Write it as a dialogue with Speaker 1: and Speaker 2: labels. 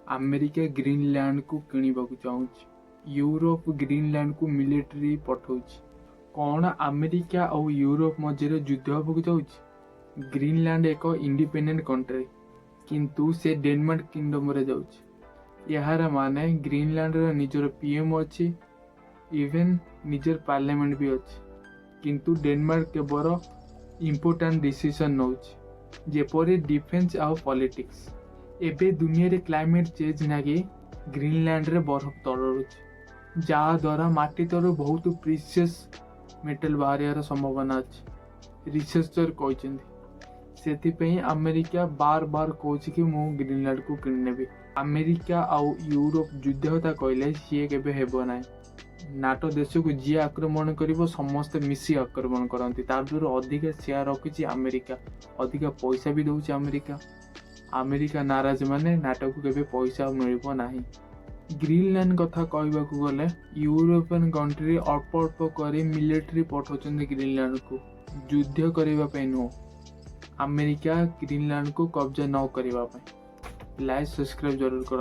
Speaker 1: America Greenland को किणवाक चाहूँच। Europe Greenland को military पठाउछ। कौन अमेरिका और यूरोप मध्य युद्ध होगा चाहूँ। ग्रीनलैंड एक इंडिपेंडेंट कंट्री किंतु से डेनमार्क किंगडम रे जाउछ। यार माने ग्रीनलैंड रो निजर पीएम अच्छी, इवेन निजर पार्लियामेंट भी अच्छी, किंतु डेनमार्क केवल इम्पोर्टाट डिसीजन नौच जेपरी डिफेन्स आउ पॉलिटिक्स। एबे दुनिया रे क्लाइमेट चेंज नागी ग्रीनलैंड रे बर्फ तलुच जहा द्वारा माटी तरु बहुत प्रीशियस मेटल बाहर संभावना अच्छी रिसर्चर कहते। से अमेरिका बार बार कहूँ कि मु ग्रीनलैंड को किनेबी। अमेरिका आउ यूरोप युद्ध होता कहले सी केबे हेबो ना। नाटो देश को जी आक्रमण कर समस्ते मिसी आक्रमण करती अधिक शेयर रखी अमेरिका, अधिक पैसा भी दौर अमेरिका। अमेरिका नाराज माने नाटो को केबे पैसा मिलबो नाही। ग्रीनलैंड कथा कहबाक गले यूरोपियन कंट्री अल्प अल्प कर मिलिट्री पठाउछन ग्रीनलैंड को युद्ध करने नुह, अमेरिका ग्रीनलैंड को कब्जा न करने। लाइक सब्सक्राइब जरूर कर।